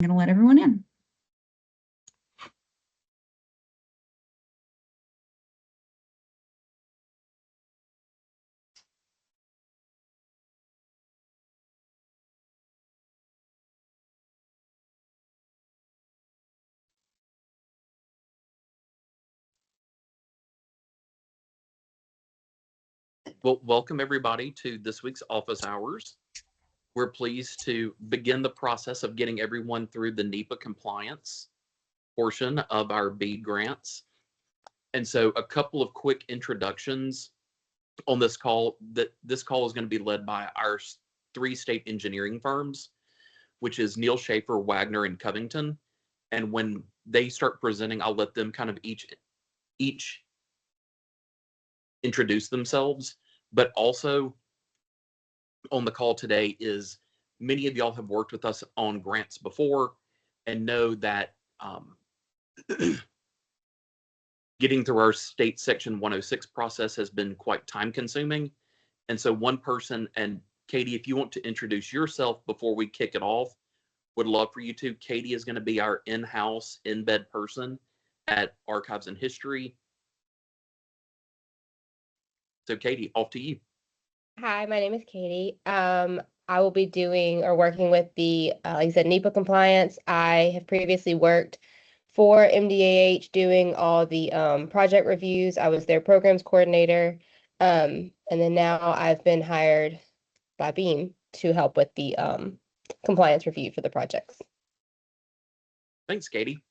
going to let everyone in. Well, welcome everybody to this week's office hours. We're pleased to begin the process of getting everyone through the NEPA compliance portion of our BEAD grants. And so a couple of quick introductions on this call. This call is going to be led by our 3 state engineering firms, which is Neal Schaefer, Wagner, and Covington. And when they start presenting, I'll let them kind of each introduce themselves. But also on the call today is many of y'all have worked with us on grants before and know that getting through our state section 106 process has been quite time consuming. And so one person, and Katie, if you want to introduce yourself before we kick it off, would love for you to. Katie is going to be our in-house embed person at Archives and History. So Katie, off to you. Hi, my name is Katie. I will be doing or working with the, like I said, NEPA compliance. I have previously worked for MDAH doing all the project reviews. I was their programs coordinator. And then now I've been hired by BEAM to help with the compliance review for the projects. Thanks, Katie.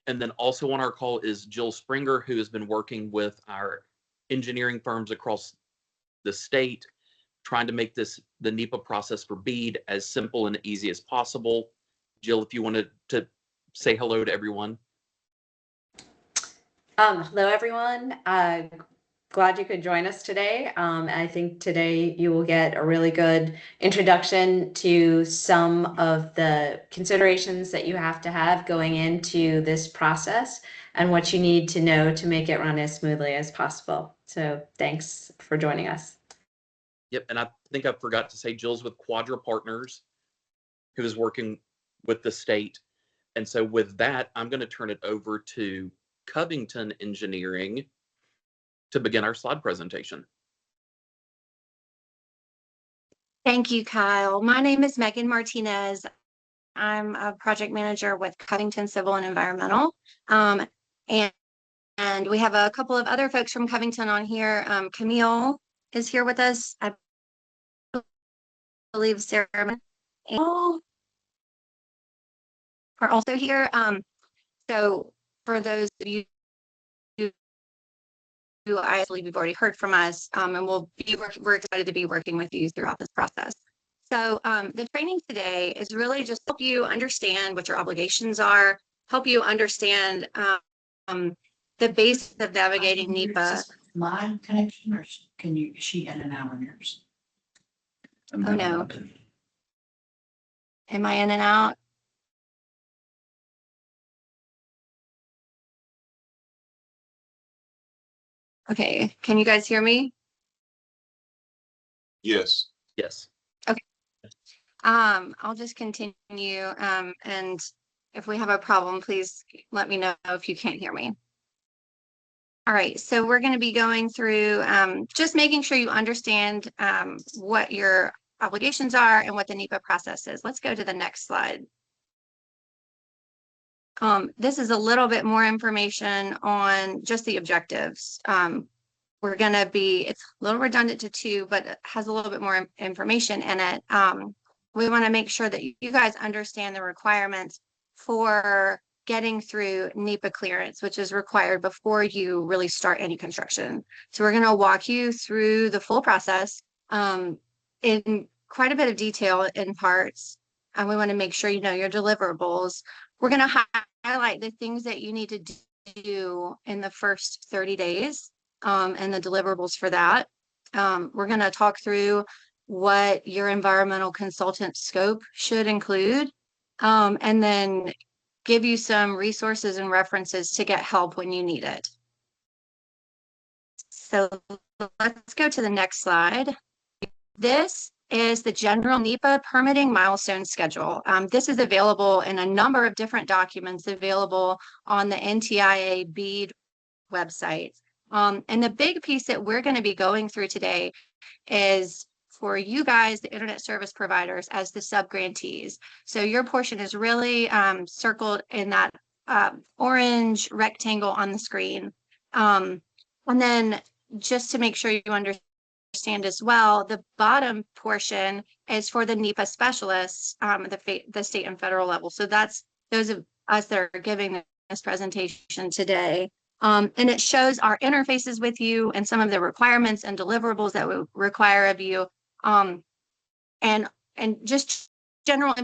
And then also on our call is Jill Springer, who has been working with our engineering firms across the state, trying to make the NEPA process for BEAD as simple and easy as possible. Jill, if you wanted to say hello to everyone. Hello, everyone. Glad you could join us today. I think today you will get a really good introduction to some of the considerations that you have to have going into this process and what you need to know to make it run as smoothly as possible. So thanks for joining us. Yep, and I think I forgot to say Jill's with Quadra Partners, who is working with the state. And so with that, I'm going to turn it over to Covington Engineering to begin our slide presentation. Thank you, Kyle. My name is Megan Martinez. I'm a project manager with Covington Civil and Environmental. And we have a couple of other folks from Covington on here. Camille is here with us. I believe Sarah and Angel are also here. So for those of you who I believe you've already heard from us, and we're excited to be working with you throughout this process. So the training today is really just help you understand what your obligations are, help you understand the basics of navigating NEPA. Live connection, or is she in and out of yours? Oh no. Am I in and out? Okay, can you guys hear me? Yes. Yes. Okay. I'll just continue, and if we have a problem, please let me know if you can't hear me. All right, so we're going to be going through just making sure you understand what your obligations are and what the NEPA process is. Let's go to the next slide. This is a little bit more information on just the objectives. We're going to be, it's a little redundant to 2, but it has a little bit more information in it. We want to make sure that you guys understand the requirements for getting through NEPA clearance, which is required before you really start any construction. So we're going to walk you through the full process in quite a bit of detail in parts. And we want to make sure you know your deliverables. We're going to highlight the things that you need to do in the first 30 days and the deliverables for that. We're going to talk through what your environmental consultant scope should include, and then give you some resources and references to get help when you need it. So let's go to the next slide. This is the general NEPA permitting milestone schedule. This is available in a number of different documents available on the NTIA BEAD website. And the big piece that we're going to be going through today is for you guys, the internet service providers, as the sub-grantees. So your portion is really circled in that orange rectangle on the screen. And then just to make sure you understand as well, the bottom portion is for the NEPA specialists, the state and federal level. So that's those of us that are giving this presentation today. And it shows our interfaces with you and some of the requirements and deliverables that we require of you. And just general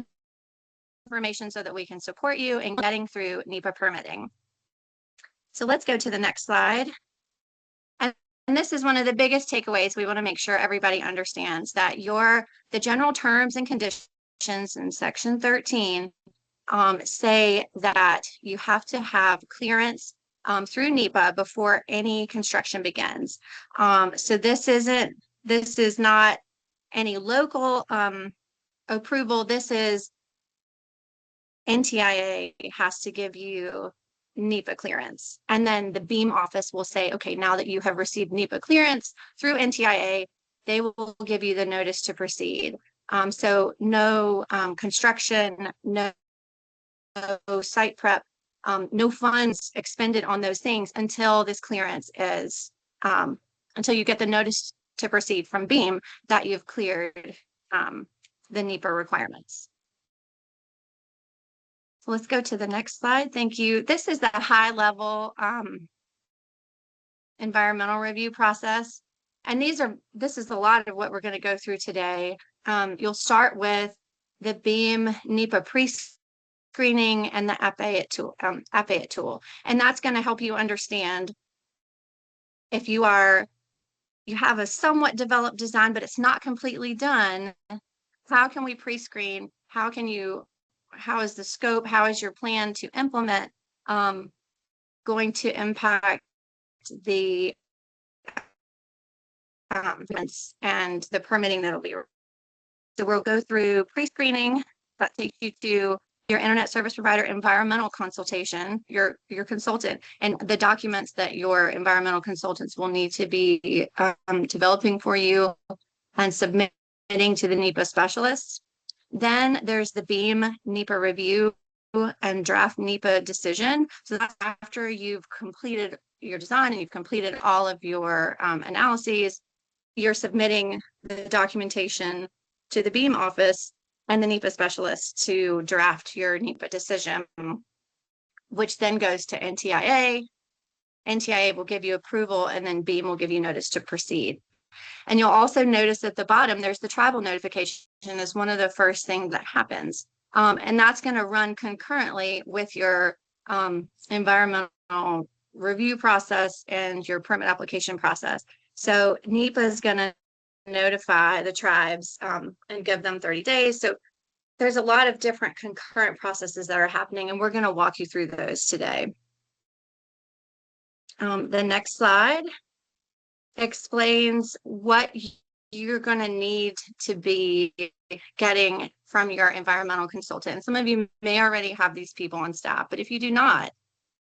information so that we can support you in getting through NEPA permitting. So let's go to the next slide. And this is one of the biggest takeaways we want to make sure everybody understands, that the general terms and conditions in section 13 say that you have to have clearance through NEPA before any construction begins. So this is not any local approval. This is NTIA has to give you NEPA clearance. And then the BEAM office will say, okay, now that you have received NEPA clearance through NTIA, they will give you the notice to proceed. So no construction, no site prep, no funds expended on those things until this clearance is, until you get the notice to proceed from BEAM that you've cleared the NEPA requirements. So let's go to the next slide. Thank you. This is the high level environmental review process. And this is a lot of what we're going to go through today. You'll start with the BEAM NEPA pre-screening and the AppAIT tool. And that's going to help you understand if you have a somewhat developed design, but it's not completely done. How can we pre-screen? How is the scope? How is your plan to implement going to impact the and the permitting that'll be. So we'll go through pre-screening. That takes you to your internet service provider environmental consultation, your consultant, and the documents that your environmental consultants will need to be developing for you and submitting to the NEPA specialists. Then there's the BEAM NEPA review and draft NEPA decision. So that's after you've completed your design and you've completed all of your analyses, you're submitting the documentation to the BEAM office and the NEPA specialist to draft your NEPA decision, which then goes to NTIA. NTIA will give you approval, and then BEAM will give you notice to proceed. And you'll also notice at the bottom, there's the tribal notification is one of the first things that happens. And that's going to run concurrently with your environmental review process and your permit application process. So NEPA is going to notify the tribes and give them 30 days. So there's a lot of different concurrent processes that are happening, and we're going to walk you through those today. The next slide explains what you're going to need to be getting from your environmental consultant. Some of you may already have these people on staff, but if you do not,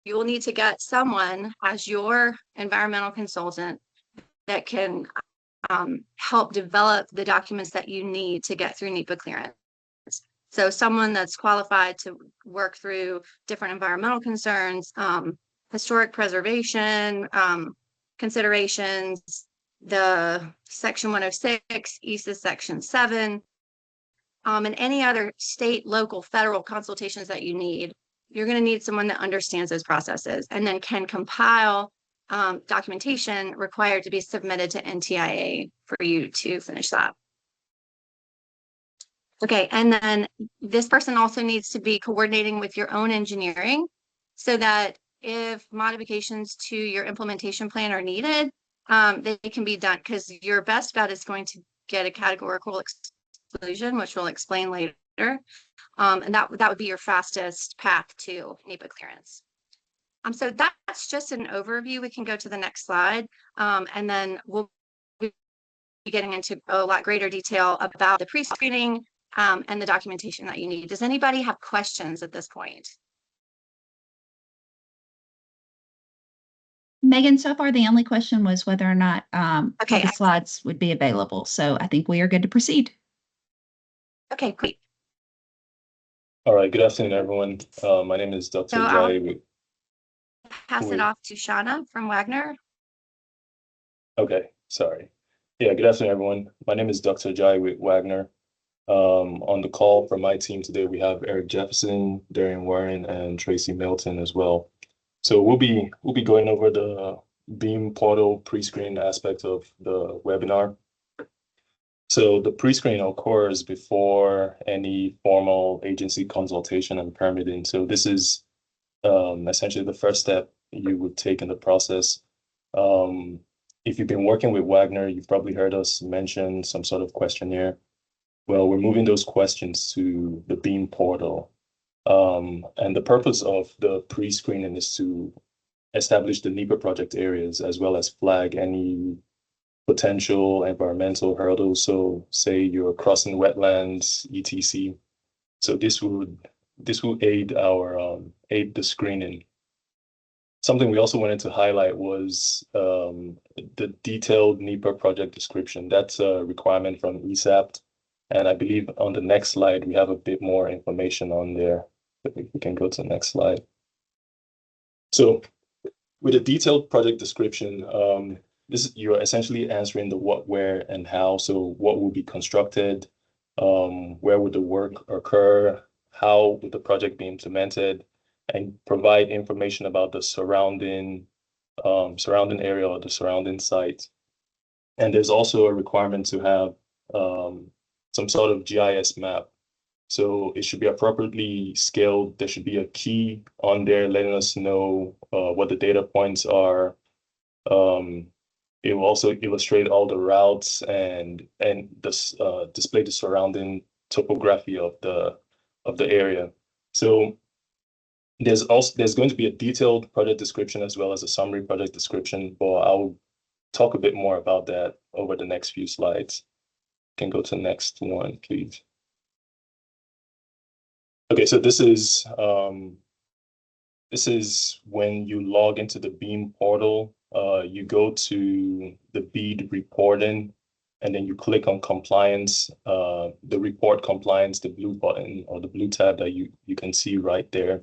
you will need to get someone as your environmental consultant that can help develop the documents that you need to get through NEPA clearance. So someone that's qualified to work through different environmental concerns, historic preservation, considerations, the Section 106, ESA Section 7, and any other state, local, federal consultations that you need. You're going to need someone that understands those processes and then can compile documentation required to be submitted to NTIA for you to finish that. Okay, and then this person also needs to be coordinating with your own engineering so that if modifications to your implementation plan are needed, they can be done, because your best bet is going to get a categorical exclusion, which we'll explain later. And that would be your fastest path to NEPA clearance. So that's just an overview. We can go to the next slide, and then we'll getting into a lot greater detail about the pre-screening and the documentation that you need. Does anybody have questions at this point? Megan, so far the only question was whether or not Okay. the slides would be available. So I think we are good to proceed. Okay, great. All right, good afternoon, everyone. My name is Dr. So I'll Jai. pass it off to Shauna from Wagner. Okay, sorry. Yeah, good afternoon, everyone. My name is Dr. Jai with Wagner. On the call from my team today, we have Eric Jefferson, Darian Warren, and Tracy Milton as well. So we'll be going over the Beam portal pre-screen aspect of the webinar. So the pre-screen occurs before any formal agency consultation and permitting. So this is essentially the first step you would take in the process. If you've been working with Wagner, you've probably heard us mention some sort of questionnaire. Well, we're moving those questions to the Beam portal. And the purpose of the pre-screening is to establish the NEPA project areas as well as flag any potential environmental hurdles. So say you're crossing wetlands, etc. So this will aid aid the screening. Something we also wanted to highlight was the detailed NEPA project description. That's a requirement from ESAP. And I believe on the next slide, we have a bit more information on there. If we can go to the next slide. So with a detailed project description, you're essentially answering the what, where, and how. So what will be constructed, where would the work occur, how would the project be implemented, and provide information about the surrounding area or the surrounding site. And there's also a requirement to have some sort of GIS map. So it should be appropriately scaled. There should be a key on there letting us know what the data points are. It will also illustrate all the routes and this display the surrounding topography of the area. So there's going to be a detailed project description as well as a summary project description, but I'll talk a bit more about that over the next few slides. Can go to the next one, please. Okay, so this is when you log into the Beam portal. You go to the BEAD reporting, and then you click on compliance, the report compliance, the blue button or the blue tab that you can see right there.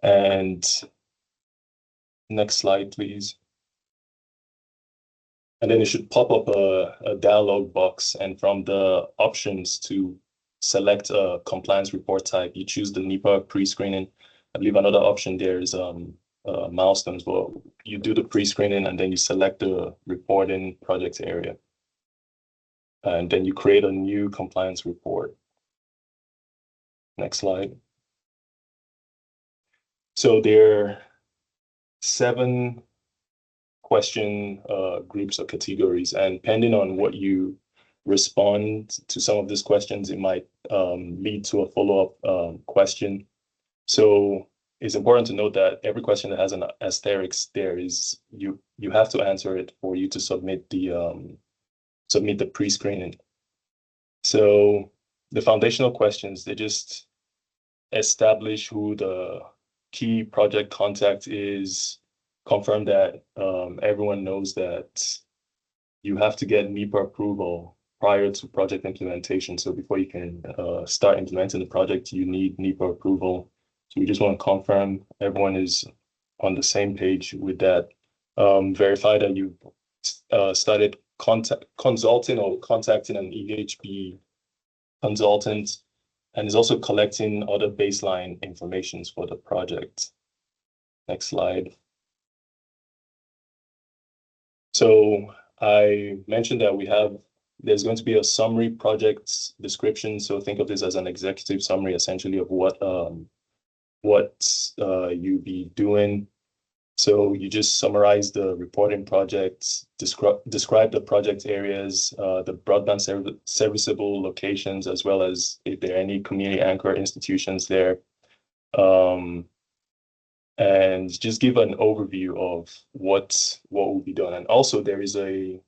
And next slide, please. And then it should pop up a dialog box, and from the options to select a compliance report type, you choose the NEPA pre-screening. I believe another option there is milestones, but you do the pre-screening and then you select the reporting project area. And then you create a new compliance report. Next slide. So there are 7 question groups or categories, and depending on what you respond to some of these questions, it might lead to a follow-up question. So it's important to note that every question that has an asterisk there is you have to answer it for you to submit the pre-screening. So the foundational questions, they just establish who the key project contact is, confirm that everyone knows that you have to get NEPA approval prior to project implementation. So before you can start implementing the project, you need NEPA approval. So we just want to confirm everyone is on the same page with that. Verify that you started consulting or contacting an EHB consultant, and is also collecting other baseline information for the project. Next slide. So I mentioned that there's going to be a summary project description. So think of this as an executive summary, essentially, of what you'll be doing. So you just summarize the reporting projects, describe the project areas, the broadband serviceable locations, as well as if there are any community anchor institutions there. And just give an overview of what will be done. And also there's a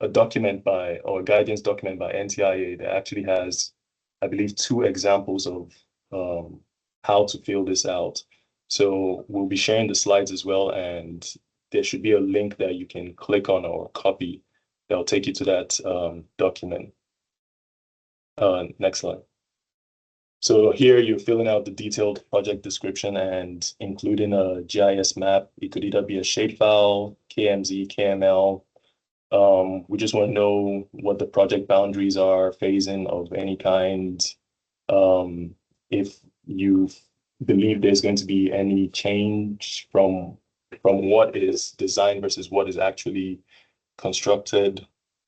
a document by, or a guidance document by NTIA that actually has, I believe, 2 examples of how to fill this out. So we'll be sharing the slides as well, and there should be a link that you can click on or copy that'll take you to that document. Next slide. So here you're filling out the detailed project description and including a GIS map. It could either be a shapefile, KMZ, KML. We just want to know what the project boundaries are, phasing of any kind. If you believe there's going to be any change from what is designed versus what is actually constructed.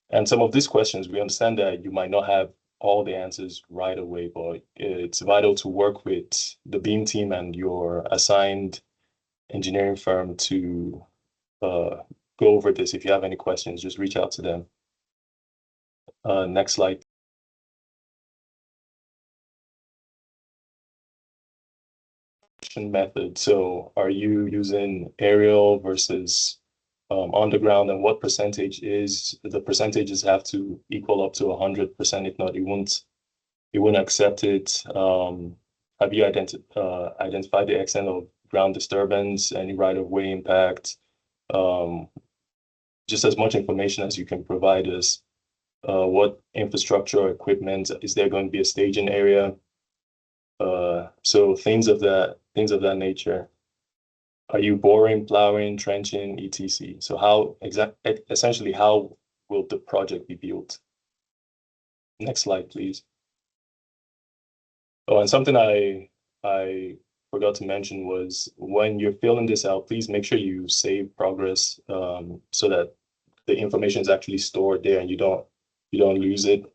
And some of these questions, we understand that you might not have all the answers right away, but it's vital to work with the BEAM team and your assigned engineering firm to go over this. If you have any questions, just reach out to them. Next slide. Method. So are you using aerial versus underground, and what percentage is the percentages have to equal up to 100%? If not, you wouldn't accept it. Have you identified the extent of ground disturbance, any right of way impact? Just as much information as you can provide us. What infrastructure or equipment, is there going to be a staging area? So things of that nature. Are you boring, plowing, trenching, etc.? So how essentially how will the project be built? Next slide, please. Oh, and something I forgot to mention was when you're filling this out, please make sure you save progress so that the information is actually stored there and you don't lose it.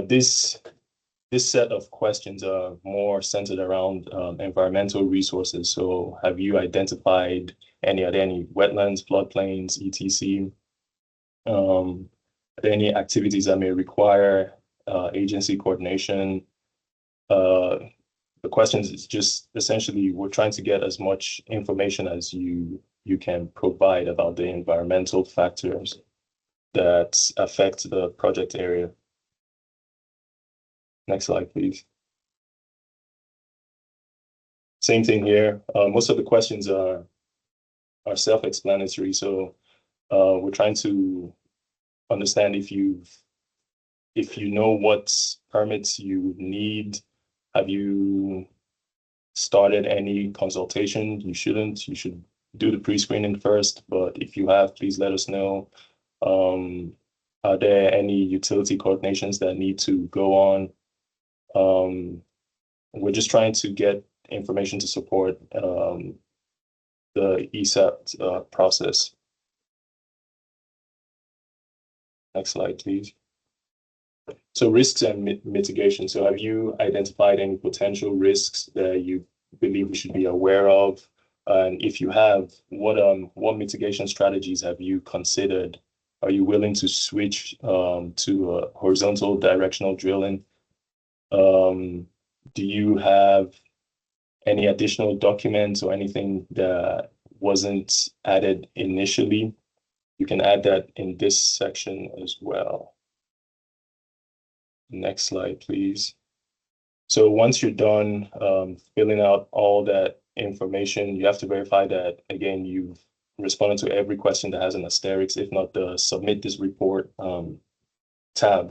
This set of questions are more centered around environmental resources. So have you identified are there any wetlands, floodplains, etc.? Are there any activities that may require agency coordination? The questions is just essentially we're trying to get as much information as you can provide about the environmental factors that affect the project area. Next slide, please. Same thing here. Most of the questions are self-explanatory. So we're trying to understand if you know what permits you need. Have you started any consultation? You shouldn't. You should do the pre-screening first. But if you have, please let us know. Are there any utility coordinations that need to go on? We're just trying to get information to support the ESAP process. Next slide, please. So risks and mitigation. So have you identified any potential risks that you believe we should be aware of? And if you have, what mitigation strategies have you considered? Are you willing to switch to horizontal directional drilling? Do you have any additional documents or anything that wasn't added initially? You can add that in this section as well. Next slide, please. So once you're done filling out all that information, you have to verify that, again, you've responded to every question that has an asterisk. If not, the submit this report tab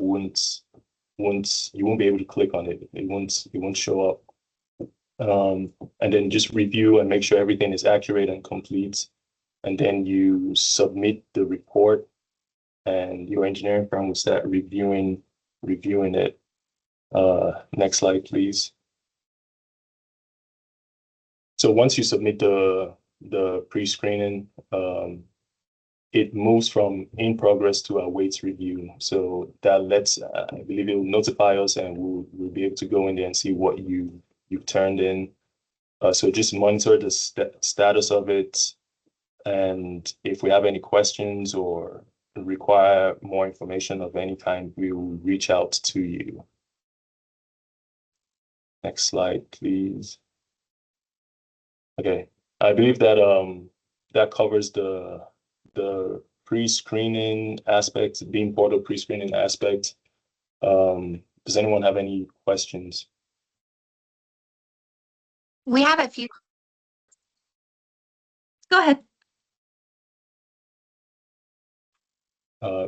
you won't be able to click on it. It won't show up. And then just review and make sure everything is accurate and complete. And then you submit the report and your engineering firm will start reviewing it. Next slide, please. So once you submit the pre-screening, it moves from in progress to awaits review. So that lets, I believe it will notify us and we'll be able to go in there and see what you've turned in. So just monitor the status of it. And if we have any questions or require more information of any kind, we will reach out to you. Next slide, please. Okay, I believe that that covers the pre-screening aspect, being portal pre-screening aspect. Does anyone have any questions? We have a few. Go ahead.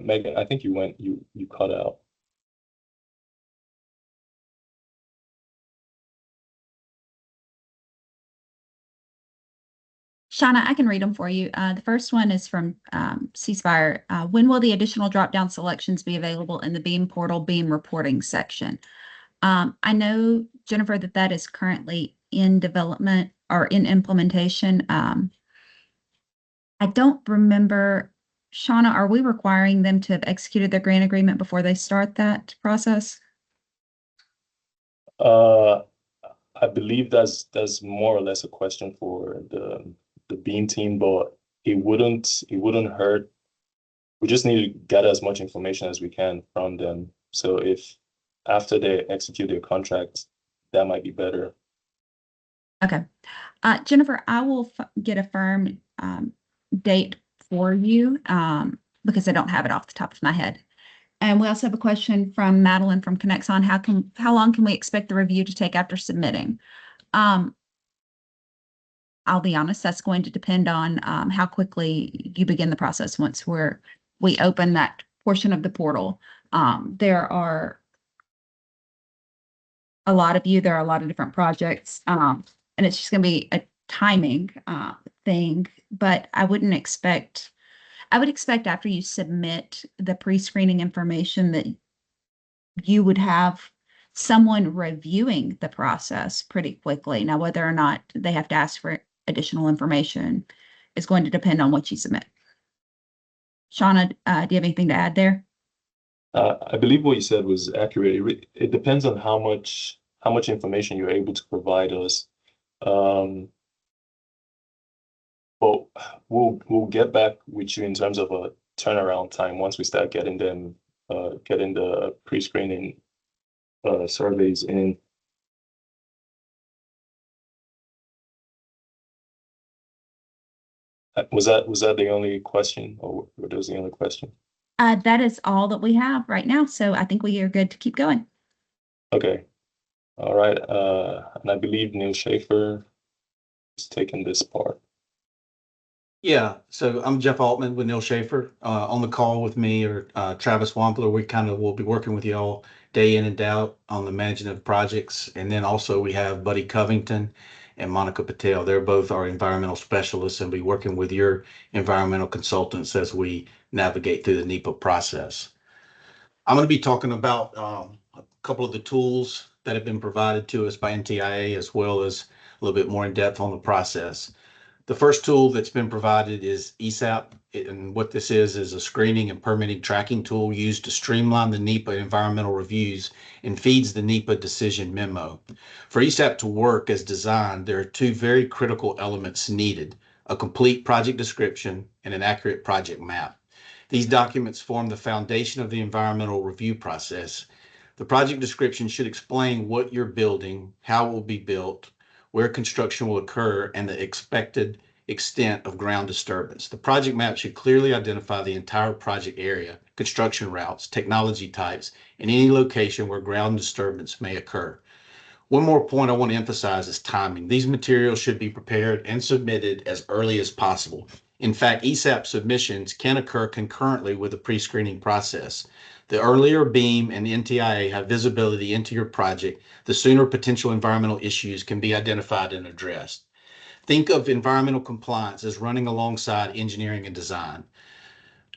Megan, I think you cut out. Shauna, I can read them for you. The first one is from Ceasefire. When will the additional drop-down selections be available in the Beam portal Beam reporting section? I know, Jennifer, that is currently in development or in implementation. I don't remember, Shauna, are we requiring them to have executed their grant agreement before they start that process? I believe that's more or less a question for the Beam team, but it wouldn't hurt. We just need to get as much information as we can from them. So if after they execute their contract, that might be better. Okay. Jennifer, I will get a firm date for you because I don't have it off the top of my head. And we also have a question from Madeline from Connexon. How long can we expect the review to take after submitting? I'll be honest, that's going to depend on how quickly you begin the process once we open that portion of the portal. There are a lot of you, there are a lot of different projects, and it's just going to be a timing thing, but I would expect after you submit the pre-screening information that you would have someone reviewing the process pretty quickly. Now, whether or not they have to ask for additional information is going to depend on what you submit. Shauna, do you have anything to add there? I believe what you said was accurate. It depends on how much information you're able to provide us. But we'll get back with you in terms of a turnaround time once we start getting them getting the pre-screening surveys in. Was that the only question, or were those the only question? That is all that we have right now, so I think we are good to keep going. Okay. All right. And I believe Neil Schaefer is taking this part. Yeah, so I'm Jeff Altman with Neil Schaefer. On the call with me or Travis Wampler. We kind of will be working with y'all day in and out on the managing of projects. And then also we have Buddy Covington and Monica Patel. They're both our environmental specialists and be working with your environmental consultants as we navigate through the NEPA process. I'm going to be talking about a couple of the tools that have been provided to us by NTIA, as well as a little bit more in depth on the process. The first tool that's been provided is ESAP, and what this is a screening and permitting tracking tool used to streamline the NEPA environmental reviews and feeds the NEPA decision memo. For ESAP to work as designed, there are two very critical elements needed: a complete project description and an accurate project map. These documents form the foundation of the environmental review process. The project description should explain what you're building, how it will be built, where construction will occur, and the expected extent of ground disturbance. The project map should clearly identify the entire project area, construction routes, technology types, and any location where ground disturbance may occur. One more point I want to emphasize is timing. These materials should be prepared and submitted as early as possible. In fact, ESAP submissions can occur concurrently with the pre-screening process. The earlier BEAM and the NTIA have visibility into your project, the sooner potential environmental issues can be identified and addressed. Think of environmental compliance as running alongside engineering and design,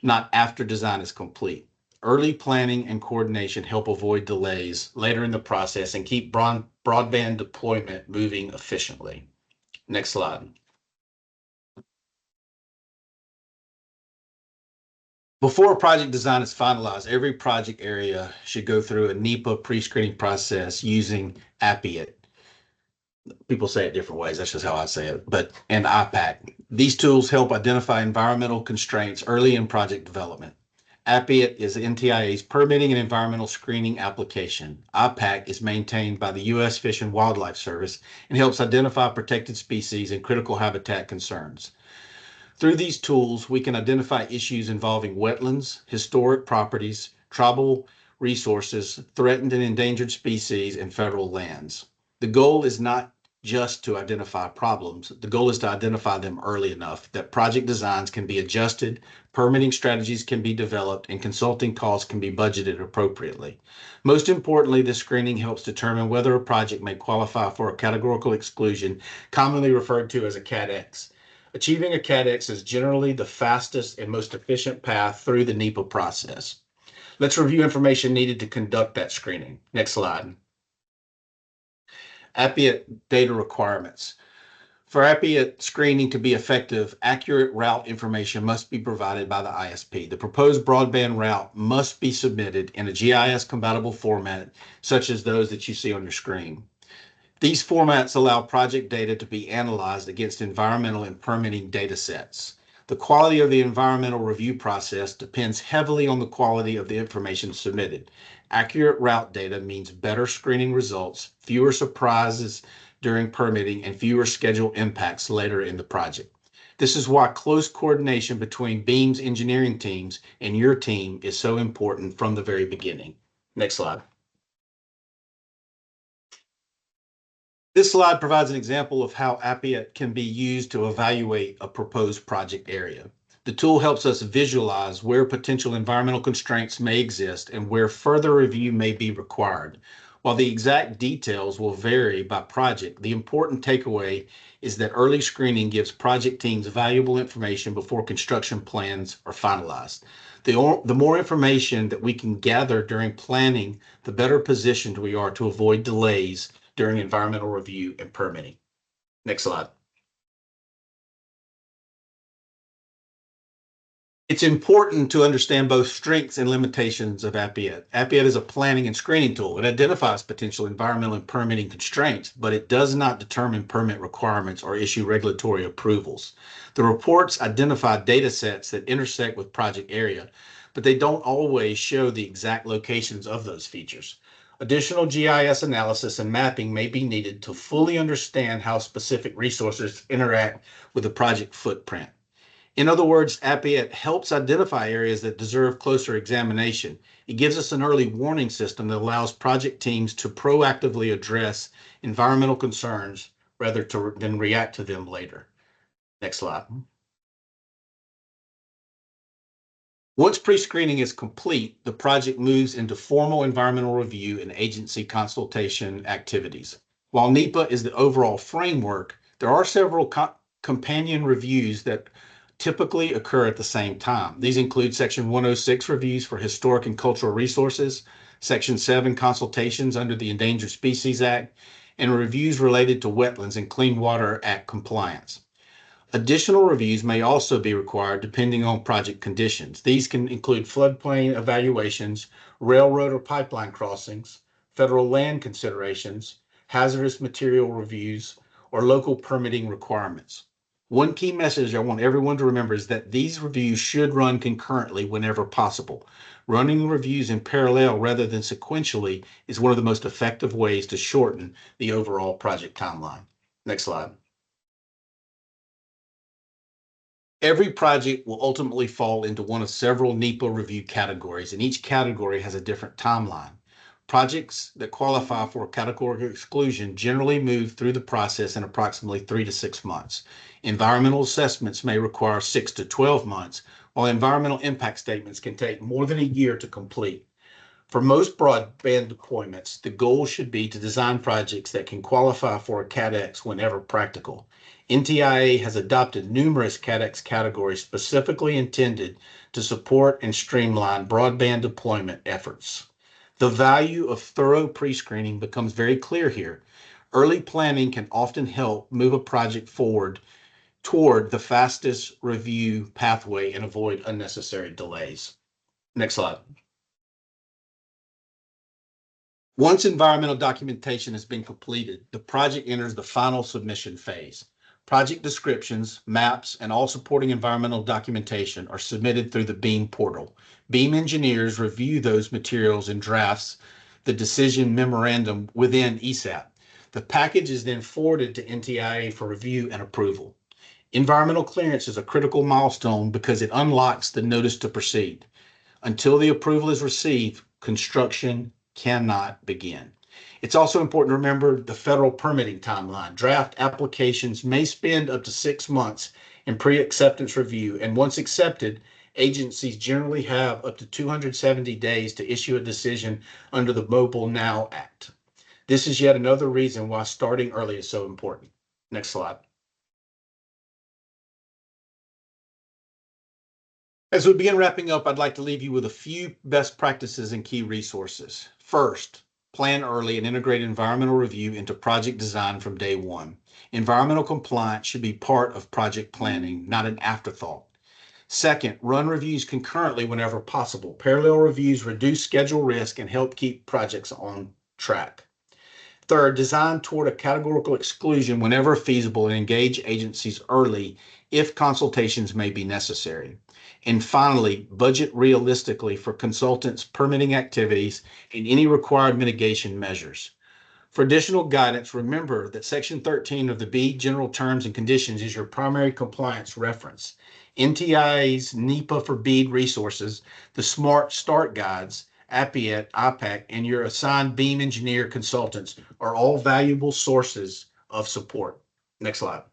not after design is complete. Early planning and coordination help avoid delays later in the process and keep broadband deployment moving efficiently. Next slide. Before a project design is finalized, every project area should go through a NEPA pre-screening process using APPIAT. People say it different ways. That's just how I say it. And IPAC. These tools help identify environmental constraints early in project development. APPIAT is NTIA's permitting and environmental screening application. IPAC is maintained by the U.S. Fish and Wildlife Service and helps identify protected species and critical habitat concerns. Through these tools, we can identify issues involving wetlands, historic properties, tribal resources, threatened and endangered species, and federal lands. The goal is not just to identify problems. The goal is to identify them early enough that project designs can be adjusted, permitting strategies can be developed, and consulting costs can be budgeted appropriately. Most importantly, this screening helps determine whether a project may qualify for a categorical exclusion, commonly referred to as a Cat X. Achieving a Cat X is generally the fastest and most efficient path through the NEPA process. Let's review information needed to conduct that screening. Next slide. Appiate data requirements. For Appiate screening to be effective, accurate route information must be provided by the ISP. The proposed broadband route must be submitted in a GIS compatible format, such as those that you see on your screen. These formats allow project data to be analyzed against environmental and permitting data sets. The quality of the environmental review process depends heavily on the quality of the information submitted. Accurate route data means better screening results, fewer surprises during permitting, and fewer schedule impacts later in the project. This is why close coordination between Beam's engineering teams and your team is so important from the very beginning. Next slide. This slide provides an example of how Appiate can be used to evaluate a proposed project area. The tool helps us visualize where potential environmental constraints may exist and where further review may be required. While the exact details will vary by project, the important takeaway is that early screening gives project teams valuable information before construction plans are finalized. The more information that we can gather during planning, the better positioned we are to avoid delays during environmental review and permitting. Next slide. It's important to understand both strengths and limitations of Appiate. Appiate is a planning and screening tool. It identifies potential environmental and permitting constraints, but it does not determine permit requirements or issue regulatory approvals. The reports identify data sets that intersect with project area, but they don't always show the exact locations of those features. Additional GIS analysis and mapping may be needed to fully understand how specific resources interact with the project footprint. In other words, Appiate helps identify areas that deserve closer examination. It gives us an early warning system that allows project teams to proactively address environmental concerns rather than react to them later. Next slide. Once pre-screening is complete, the project moves into formal environmental review and agency consultation activities. While NEPA is the overall framework, there are several companion reviews that typically occur at the same time. These include Section 106 reviews for historic and cultural resources, Section 7 consultations under the Endangered Species Act, and reviews related to wetlands and Clean Water Act compliance. Additional reviews may also be required depending on project conditions. These can include floodplain evaluations, railroad or pipeline crossings, federal land considerations, hazardous material reviews, or local permitting requirements. One key message I want everyone to remember is that these reviews should run concurrently whenever possible. Running reviews in parallel rather than sequentially is one of the most effective ways to shorten the overall project timeline. Next slide. Every project will ultimately fall into one of several NEPA review categories, and each category has a different timeline. Projects that qualify for a categorical exclusion generally move through the process in approximately 3 to 6 months. Environmental assessments may require 6 to 12 months, while environmental impact statements can take more than a year to complete. For most broadband deployments, the goal should be to design projects that can qualify for a Cat X whenever practical. NTIA has adopted numerous Cat X categories specifically intended to support and streamline broadband deployment efforts. The value of thorough pre-screening becomes very clear here. Early planning can often help move a project forward toward the fastest review pathway and avoid unnecessary delays. Next slide. Once environmental documentation has been completed, the project enters the final submission phase. Project descriptions, maps, and all supporting environmental documentation are submitted through the BEAM portal. BEAM engineers review those materials and drafts the decision memorandum within ESAP. The package is then forwarded to NTIA for review and approval. Environmental clearance is a critical milestone because it unlocks the notice to proceed. Until the approval is received, construction cannot begin. It's also important to remember the federal permitting timeline. Draft applications may spend up to 6 months in pre-acceptance review, and once accepted, agencies generally have up to 270 days to issue a decision under the Mobile Now Act. This is yet another reason why starting early is so important. Next slide. As we begin wrapping up, I'd like to leave you with a few best practices and key resources. First, plan early and integrate environmental review into project design from day one. Environmental compliance should be part of project planning, not an afterthought. Second, run reviews concurrently whenever possible. Parallel reviews reduce schedule risk and help keep projects on track. Third, design toward a categorical exclusion whenever feasible and engage agencies early if consultations may be necessary. And finally, budget realistically for consultants' permitting activities and any required mitigation measures. For additional guidance, remember that Section 13 of the BEAD General Terms and Conditions is your primary compliance reference. NTIA's NEPA for BEAD resources, the Smart Start Guides, APIET, IPAC, and your assigned BEAM engineer consultants are all valuable sources of support. Next slide.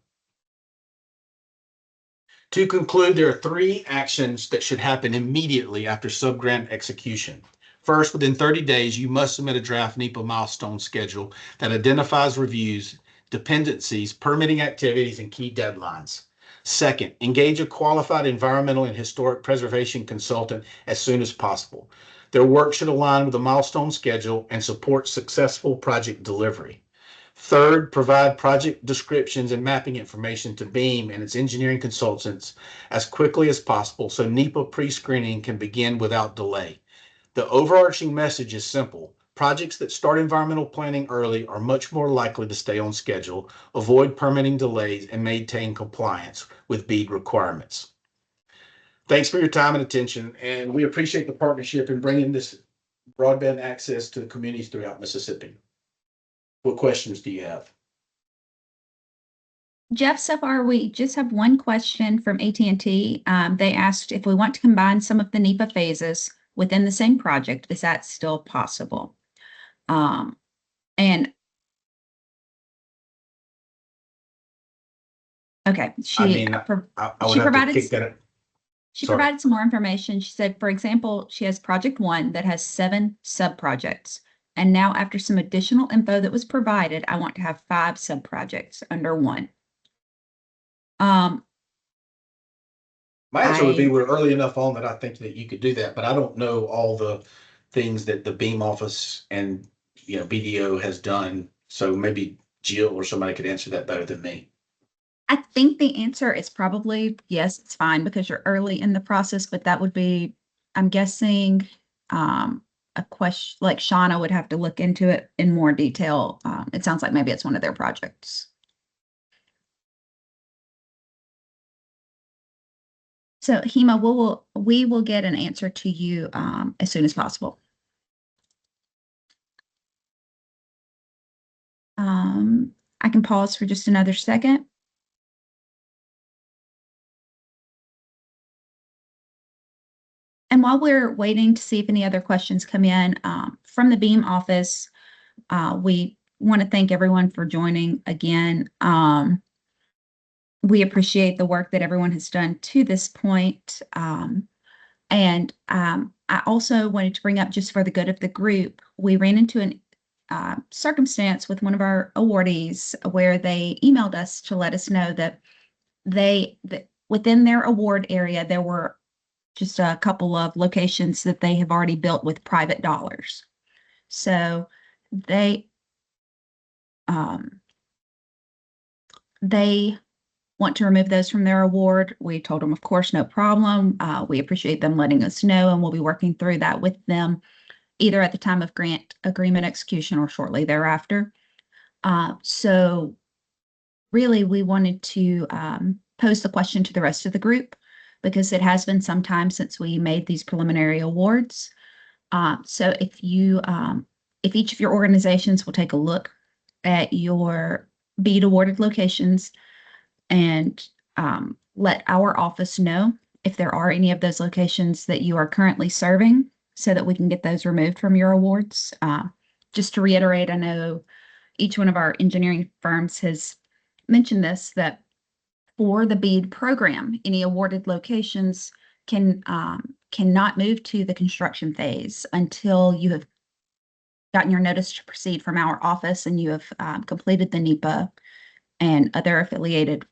To conclude, there are 3 actions that should happen immediately after subgrant execution. First, within 30 days, you must submit a draft NEPA milestone schedule that identifies reviews, dependencies, permitting activities, and key deadlines. Second, engage a qualified environmental and historic preservation consultant as soon as possible. Their work should align with the milestone schedule and support successful project delivery. Third, provide project descriptions and mapping information to BEAM and its engineering consultants as quickly as possible so NEPA pre-screening can begin without delay. The overarching message is simple. Projects that start environmental planning early are much more likely to stay on schedule, avoid permitting delays, and maintain compliance with BEAD requirements. Thanks for your time and attention, and we appreciate the partnership in bringing this broadband access to communities throughout Mississippi. What questions do you have? Jeff, so far we just have one question from AT&T. They asked if we want to combine some of the NEPA phases within the same project, is that still possible? And okay, she provided some more information. She said, for example, she has project 1 that has 7 sub-projects. And now after some additional info that was provided, I want to have 5 sub-projects under 1. My answer would be we're early enough on that I think that you could do that, but I don't know all the things that the BEAM office and BDO has done. So maybe Jill or somebody could answer that better than me. I think the answer is probably yes, it's fine because you're early in the process, but that would be, I'm guessing, a question like Shauna would have to look into it in more detail. It sounds like maybe it's one of their projects. So Hema, we will get an answer to you as soon as possible. I can pause for just another second. And while we're waiting to see if any other questions come in from the BEAM office, we want to thank everyone for joining again. We appreciate the work that everyone has done to this point. And I also wanted to bring up, just for the good of the group, we ran into an circumstance with one of our awardees where they emailed us to let us know that within their award area, there were just a couple of locations that they have already built with private dollars. So they want to remove those from their award. We told them, of course, no problem. We appreciate them letting us know, and we'll be working through that with them either at the time of grant agreement execution or shortly thereafter. So really, we wanted to pose the question to the rest of the group because it has been some time since we made these preliminary awards. So if each of your organizations will take a look at your BEAD awarded locations and let our office know if there are any of those locations that you are currently serving so that we can get those removed from your awards. Just to reiterate, I know each one of our engineering firms has mentioned this, that for the BEAD program, any awarded locations cannot move to the construction phase until you have gotten your notice to proceed from our office and you have completed the NEPA and other affiliated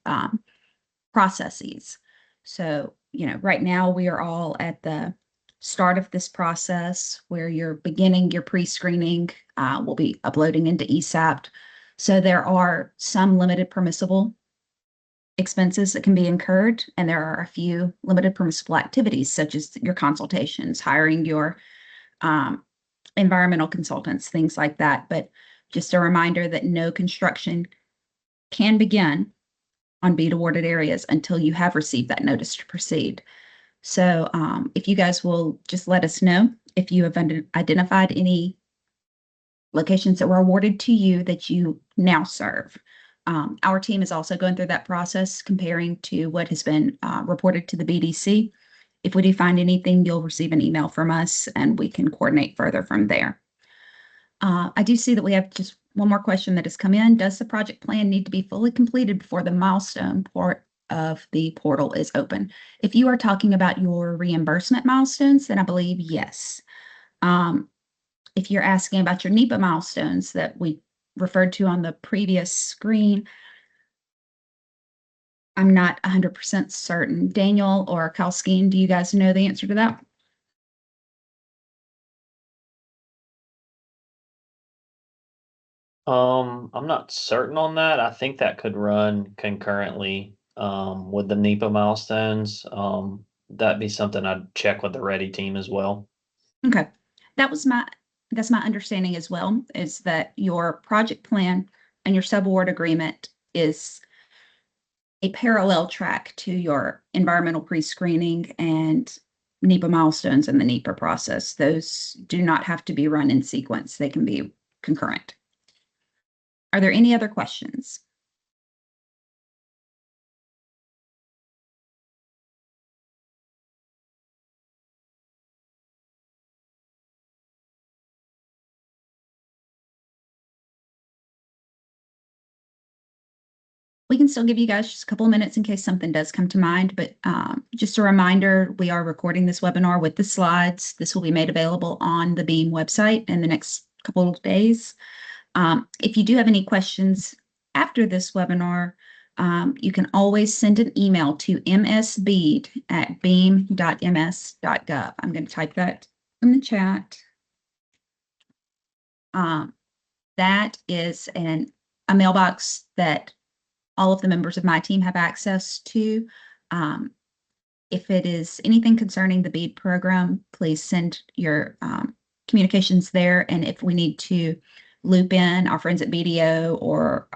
processes. So, right now we are all at the start of this process where you're beginning your pre-screening. We'll be uploading into ESAPT. So there are some limited permissible expenses that can be incurred, and there are a few limited permissible activities, such as your consultations, hiring your environmental consultants, things like that. But just a reminder that no construction can begin on BEAD awarded areas until you have received that notice to proceed. So if you guys will just let us know if you have identified any locations that were awarded to you that you now serve. Our team is also going through that process, comparing to what has been reported to the BDC. If we do find anything, you'll receive an email from us and we can coordinate further from there. I do see that we have just one more question that has come in. Does the project plan need to be fully completed before the milestone part of the portal is open? If you are talking about your reimbursement milestones, then I believe yes. If you're asking about your NEPA milestones that we referred to on the previous screen, I'm not 100% certain. Daniel or Kalskeen, do you guys know the answer to that? I'm not certain on that. I think that could run concurrently with the NEPA milestones. That'd be something I'd check with the Ready team as well. Okay, that's my understanding as well, is that your project plan and your subaward agreement is a parallel track to your environmental pre-screening and NEPA milestones in the NEPA process. Those do not have to be run in sequence. They can be concurrent. Are there any other questions? We can still give you guys just a couple of minutes in case something does come to mind, but just a reminder, we are recording this webinar with the slides. This will be made available on the BEAM website in the next couple of days. If you do have any questions after this webinar, you can always send an email to msbead@beam.ms.gov. I'm going to type that in the chat. That is a mailbox that all of the members of my team have access to. If it is anything concerning the BEAD program, please send your communications there. And if we need to loop in our friends at BDO or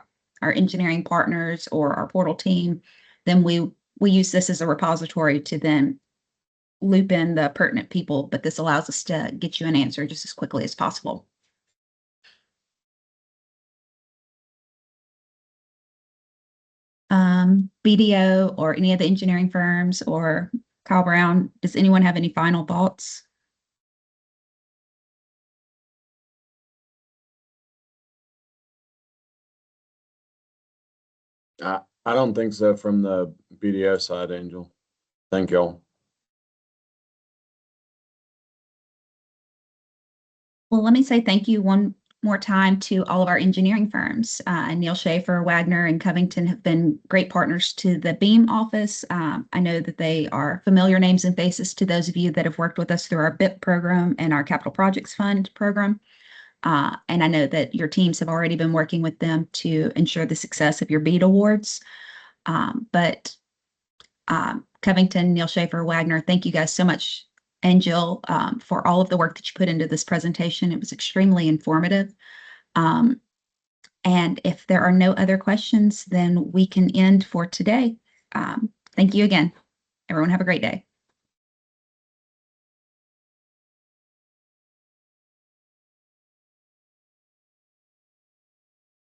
our engineering partners or our portal team, then we use this as a repository to then loop in the pertinent people, but this allows us to get you an answer just as quickly as possible. BDO or any of the engineering firms or Kyle Brown, does anyone have any final thoughts? I don't think so from the BDO side, Angel. Thank y'all. Well, let me say thank you one more time to all of our engineering firms. Neil Schaefer, Wagner, and Covington have been great partners to the BEAM office. I know that they are familiar names and faces to those of you that have worked with us through our BIP program and our Capital Projects Fund program. And I know that your teams have already been working with them to ensure the success of your BEAD awards. But Covington, Neil Schaefer, Wagner, thank you guys so much, and Jill, for all of the work that you put into this presentation. It was extremely informative. And if there are no other questions, then we can end for today. Thank you again. Everyone have a great day.